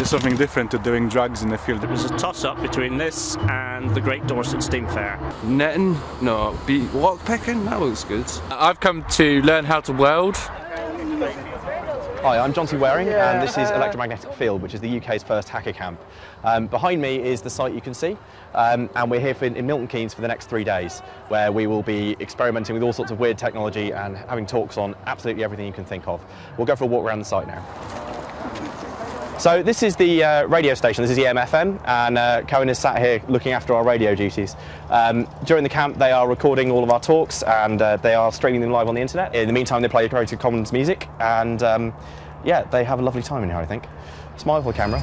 something different to doing drugs in the field. It was a toss-up between this and the Great Dorset Steam Fair. Netting? No. Walk picking? That looks good. I've come to learn how to weld. Hi, I'm John T. Waring, and this is Electromagnetic Field, which is the UK's first hacker camp. Behind me is the site you can see, and we're here in Milton Keynes for the next 3 days, where we will be experimenting with all sorts of weird technology and having talks on absolutely everything you can think of. We'll go for a walk around the site now. So this is the radio station, this is EM-FM, and Cohen is sat here looking after our radio duties. During the camp they are recording all of our talks and they are streaming them live on the internet. In the meantime they play Creative Commons music and yeah, they have a lovely time in here, I think. Smile for the camera.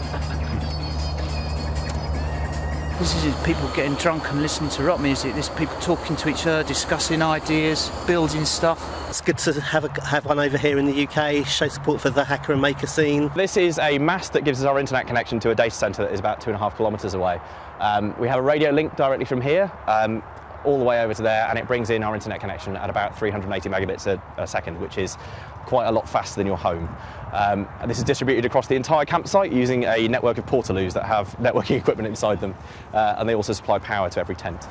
This is people getting drunk and listening to rock music. There's people talking to each other, discussing ideas, building stuff. It's good to have one over here in the UK, show support for the hacker and maker scene. This is a mast that gives us our internet connection to a data centre that is about 2.5 kilometres away. We have a radio link directly from here all the way over to there, and it brings in our internet connection at about 380 megabits a second, which is quite a lot faster than your home. And this is distributed across the entire campsite using a network of portaloos that have networking equipment inside them, and they also supply power to every tent.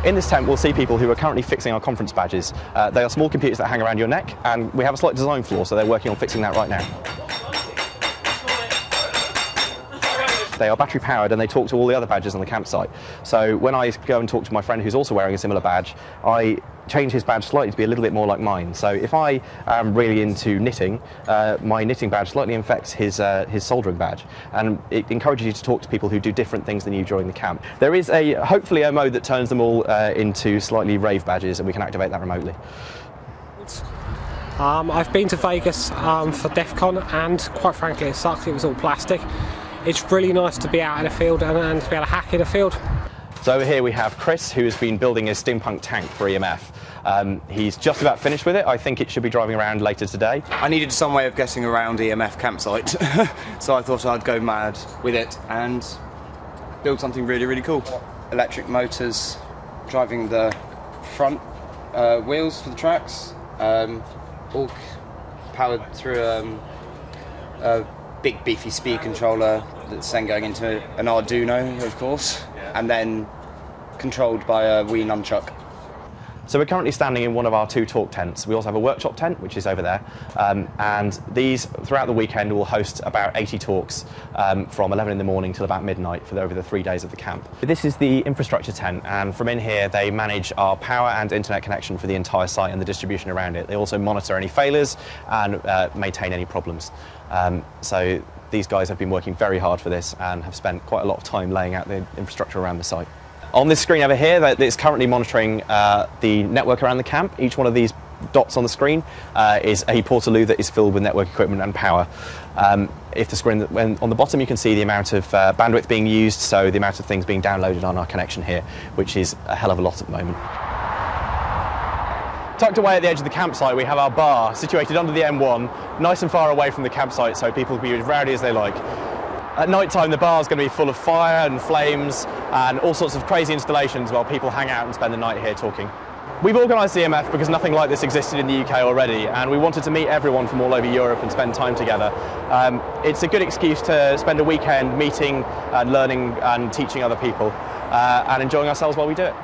In this tent we'll see people who are currently fixing our conference badges. They are small computers that hang around your neck, and we have a slight design flaw, so they're working on fixing that right now. They are battery powered and they talk to all the other badges on the campsite. So when I go and talk to my friend who's also wearing a similar badge, I change his badge slightly to be a little bit more like mine. So if I am really into knitting, my knitting badge slightly infects his soldering badge, and it encourages you to talk to people who do different things than you during the camp. There is hopefully a mode that turns them all into slightly rave badges, and we can activate that remotely. I've been to Vegas for DEF CON, and quite frankly it sucked. It was all plastic. It's really nice to be out in the field and to be able to hack in the field. So over here we have Chris, who has been building a steampunk tank for EMF. He's just about finished with it. I think it should be driving around later today. I needed some way of getting around EMF campsite, so I thought I'd go mad with it and build something really, really cool. Electric motors driving the front wheels for the tracks, all powered through a big beefy speed controller that's then going into an Arduino, of course, and then controlled by a Wii nunchuck. So we're currently standing in one of our 2 talk tents. We also have a workshop tent, which is over there, and these, throughout the weekend, will host about 80 talks from 11 in the morning till about midnight over the 3 days of the camp. This is the infrastructure tent, and from in here they manage our power and internet connection for the entire site and the distribution around it. They also monitor any failures and maintain any problems. So these guys have been working very hard for this and have spent quite a lot of time laying out the infrastructure around the site. On this screen over here, it's currently monitoring the network around the camp. Each one of these dots on the screen is a portaloo that is filled with network equipment and power. If the screen, on the bottom you can see the amount of bandwidth being used, so the amount of things being downloaded on our connection here, which is a hell of a lot at the moment. Tucked away at the edge of the campsite we have our bar, situated under the M1, nice and far away from the campsite so people can be as rowdy as they like. At night time the bar is going to be full of fire and flames and all sorts of crazy installations while people hang out and spend the night here talking. We've organised EMF because nothing like this existed in the UK already, and we wanted to meet everyone from all over Europe and spend time together. It's a good excuse to spend a weekend meeting and learning and teaching other people and enjoying ourselves while we do it.